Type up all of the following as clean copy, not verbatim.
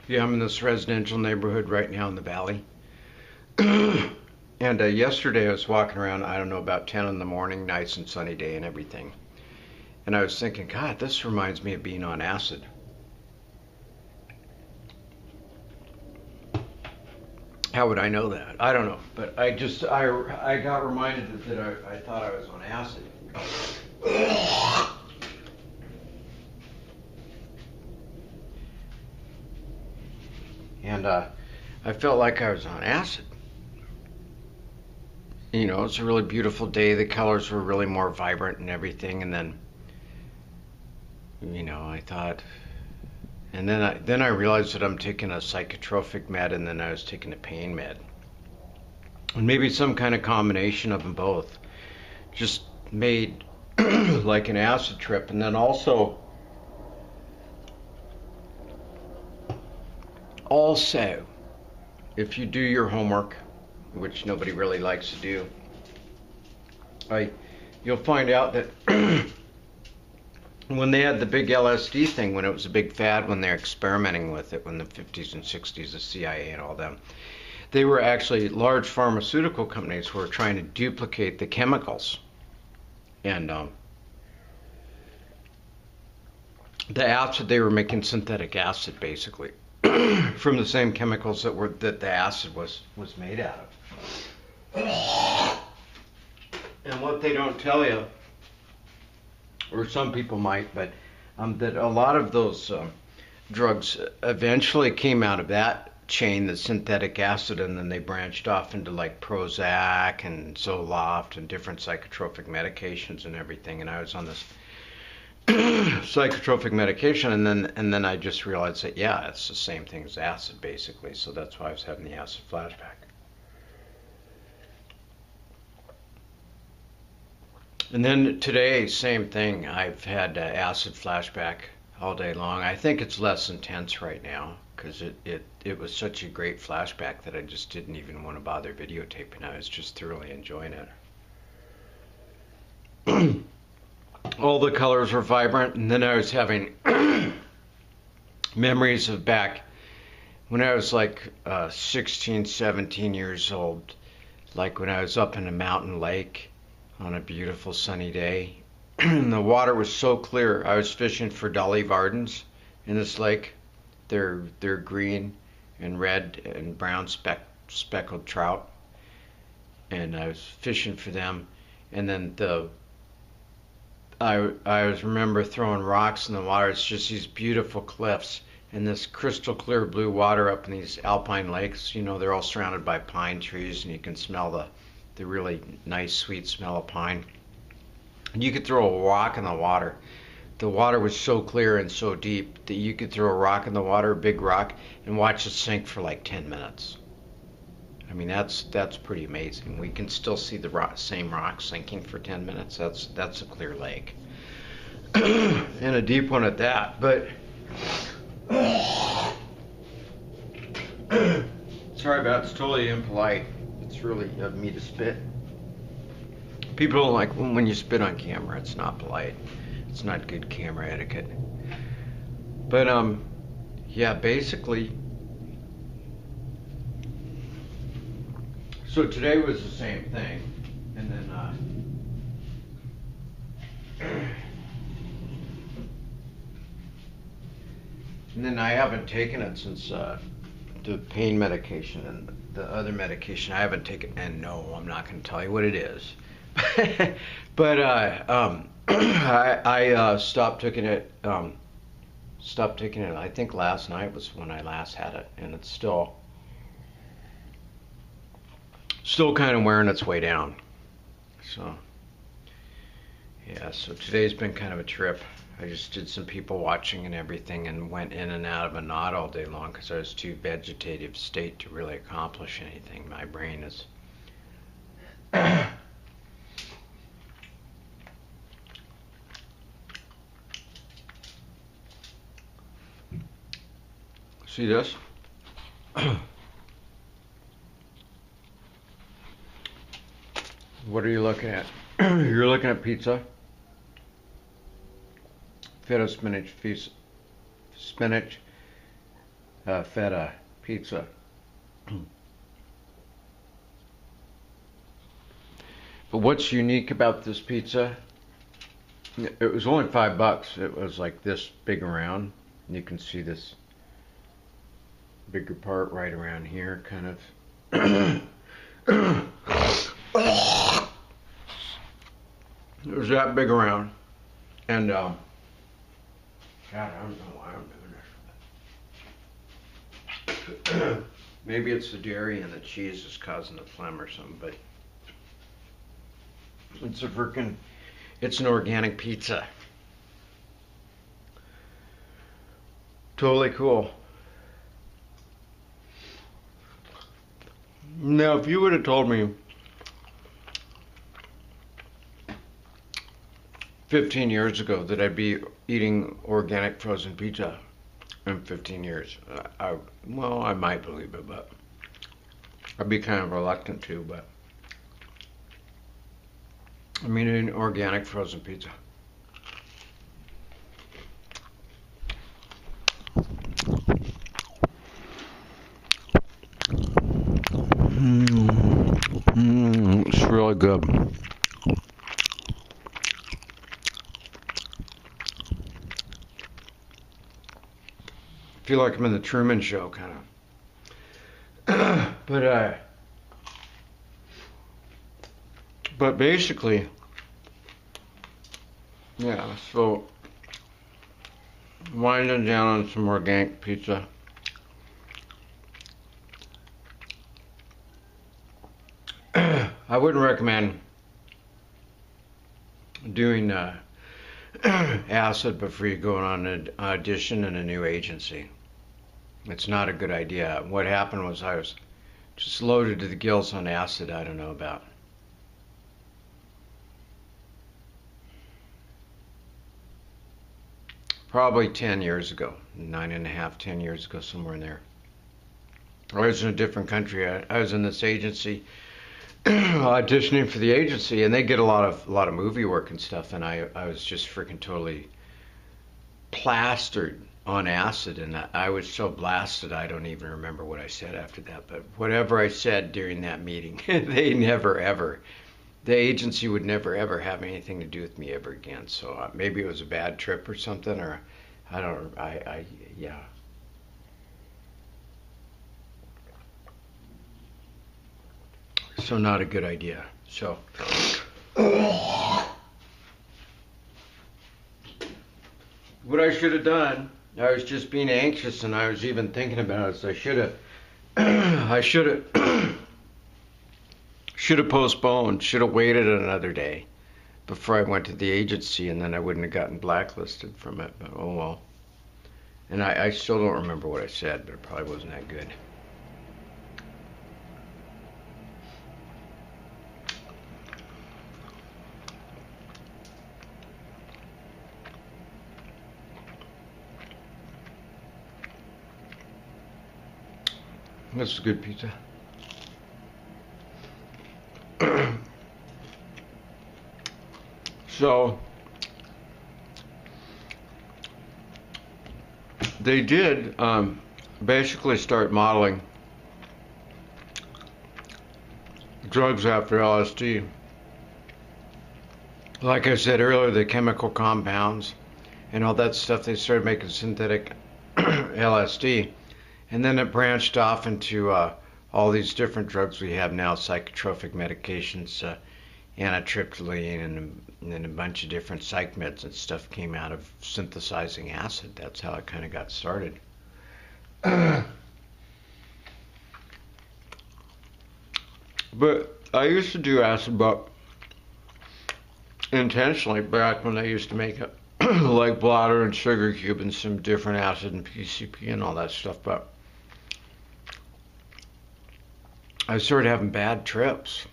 Yeah, I'm in this residential neighborhood right now in the valley. And yesterday I was walking around, I don't know, about 10 in the morning, nice and sunny day and everything. And I was thinking, God, this reminds me of being on acid. How would I know that? I don't know. But I got reminded that I thought I was on acid. And I felt like I was on acid. You know, it's a really beautiful day. The colors were really more vibrant and everything. And then, I thought, and then I realized that I'm taking a psychotropic med, and then I was taking a pain med, and maybe some kind of combination of them both just made like an acid trip. And then also, if you do your homework, which nobody really likes to do, you'll find out that when they had the big LSD thing, when it was a big fad, when they're experimenting with it, when the 50s and 60s, the CIA and all them, they were actually large pharmaceutical companies who were trying to duplicate the chemicals. And the acid, they were making synthetic acid basically from the same chemicals that the acid was made out of. And what they don't tell you, or some people might, but that a lot of those drugs eventually came out of that chain, the synthetic acid, and then they branched off into like Prozac and Zoloft and different psychotropic medications and everything. And I was on this psychotropic medication, and then I just realized that, yeah, it's the same thing as acid basically. So that's why I was having the acid flashback. And then today, same thing. I've had acid flashback all day long. I think it's less intense right now because it was such a great flashback that I just didn't even want to bother videotaping. I was just thoroughly enjoying it. All the colors were vibrant, and then I was having memories of back when I was like 16, 17 years old, like when I was up in a mountain lake on a beautiful sunny day. The water was so clear. I was fishing for dolly vardens in this lake. They're green and red and brown speckled trout, and I was fishing for them. And then I remember throwing rocks in the water. It's just these beautiful cliffs and this crystal clear blue water up in these alpine lakes. They're all surrounded by pine trees, and you can smell the really nice sweet smell of pine. And you could throw a rock in the water. The water was so clear and so deep that you could throw a rock in the water, a big rock, and watch it sink for like 10 minutes. I mean, that's pretty amazing. We can still see the same rock sinking for 10 minutes. That's a clear lake. And a deep one at that. But sorry about it. It's totally impolite. It's really of me to spit. People don't like when you spit on camera. It's not polite. It's not good camera etiquette. But yeah, basically. So today was the same thing, and then I haven't taken it since the pain medication and the other medication I haven't taken. And no, I'm not going to tell you what it is. But I stopped taking it. Stopped taking it. I think last night was when I last had it, and it's still kind of wearing its way down. So yeah. So today's been kind of a trip. I just did some people watching and everything, and went in and out of a knot all day long because I was too vegetative state to really accomplish anything. My brain is. See this? What are you looking at? You're looking at pizza, feta spinach spinach feta pizza. But what's unique about this pizza? It was only $5. It was like this big around. You can see this bigger part right around here, kind of. It was that big around, and God, I don't know why I'm doing this. Maybe it's the dairy and the cheese is causing the phlegm or something, but it's an organic pizza. Totally cool. Now, if you would have told me 15 years ago that I'd be eating organic frozen pizza in 15 years, I might believe it, but I'd be kind of reluctant to, but I mean, an organic frozen pizza. It's really good. I feel like I'm in the Truman Show, kind of. But basically, yeah, so winding down on some organic pizza. I wouldn't recommend doing acid before you go on an audition in a new agency. It's not a good idea. What happened was I was just loaded to the gills on acid I don't know about. Probably 10 years ago, 9.5, 10 years ago, somewhere in there. I was in a different country. I was in this agency, auditioning for the agency, and they get a lot of movie work and stuff, and I was just freaking totally plastered on acid, and I was so blasted I don't even remember what I said after that. But whatever I said during that meeting, the agency would never ever have anything to do with me ever again. So maybe it was a bad trip or something, or I don't. Yeah. So not a good idea. So what I should have done, I was just being anxious, and I was even thinking about it. So I should have postponed, should have waited another day before I went to the agency, and then I wouldn't have gotten blacklisted from it. But oh well. And I still don't remember what I said, but it probably wasn't that good. This is good pizza. So they did basically start modeling drugs after LSD. Like I said earlier, the chemical compounds and all that stuff, they started making synthetic LSD. And then it branched off into all these different drugs we have now, psychotropic medications, anitriptyline, and a bunch of different psych meds and stuff came out of synthesizing acid. That's how it kind of got started. But I used to do acid buck intentionally back when I used to make it, like bladder and sugar cube and some different acid and PCP and all that stuff. But I started having bad trips.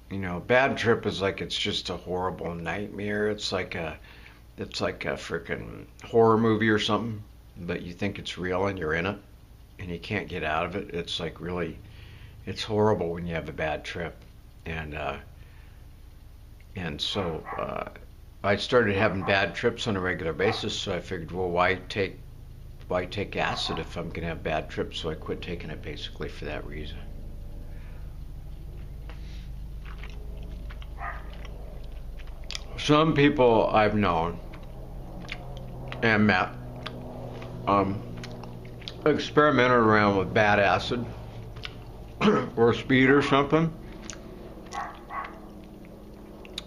You know, bad trip is like it's just a horrible nightmare. It's like a freaking horror movie or something, but you think it's real and you're in it and you can't get out of it. It's like really, it's horrible when you have a bad trip. And so I started having bad trips on a regular basis, so I figured, well, why take why take acid if I'm going to have bad trips? So I quit taking it basically for that reason. Some people I've known and met experimented around with bad acid or speed or something,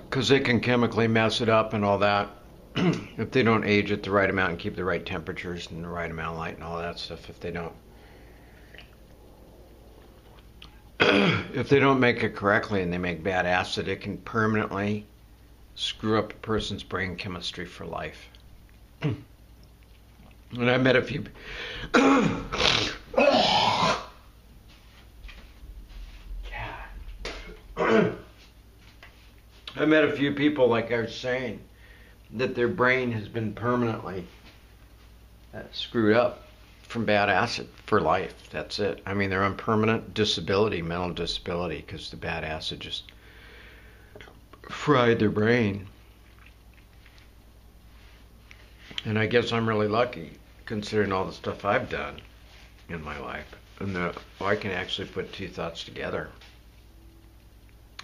because they can chemically mess it up and all that if they don't age it the right amount and keep the right temperatures and the right amount of light and all that stuff. If they don't make it correctly and they make bad acid, it can permanently screw up a person's brain chemistry for life. And I met a few I met a few people, like I was saying, that their brain has been permanently screwed up from bad acid for life. That's it. I mean, they're on permanent disability, mental disability, because the bad acid just fried their brain. And I guess I'm really lucky, considering all the stuff I've done in my life, and I can actually put two thoughts together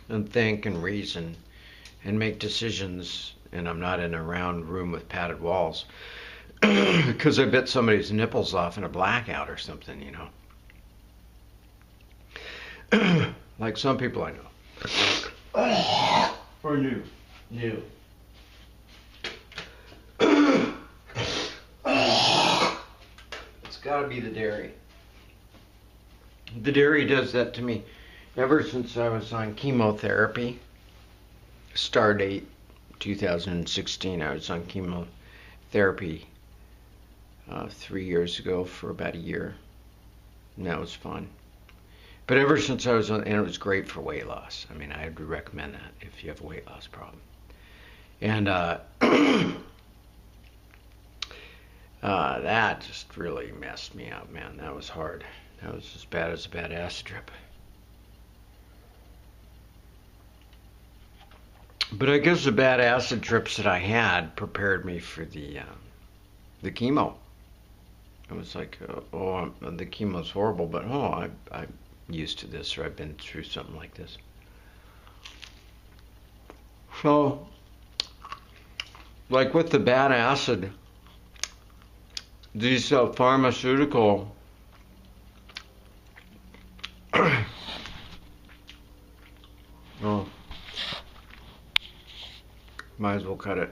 and think and reason and make decisions, and I'm not in a round room with padded walls because I bit somebody's nipples off in a blackout or something, you know. Like some people I know. Or knew. It's gotta be the dairy. The dairy does that to me. Ever since I was on chemotherapy, start date 2016, I was on chemotherapy 3 years ago for about a year, and that was fun. But ever since I was on, and it was great for weight loss. I mean, I would recommend that if you have a weight loss problem. And that just really messed me up, man. That was hard. That was as bad as a bad acid trip. But I guess the bad acid trips that I had prepared me for the chemo. It was like, the chemo's horrible, but I'm used to this, or I've been through something like this. So, like with the bad acid, these pharmaceutical oh, might as well cut it.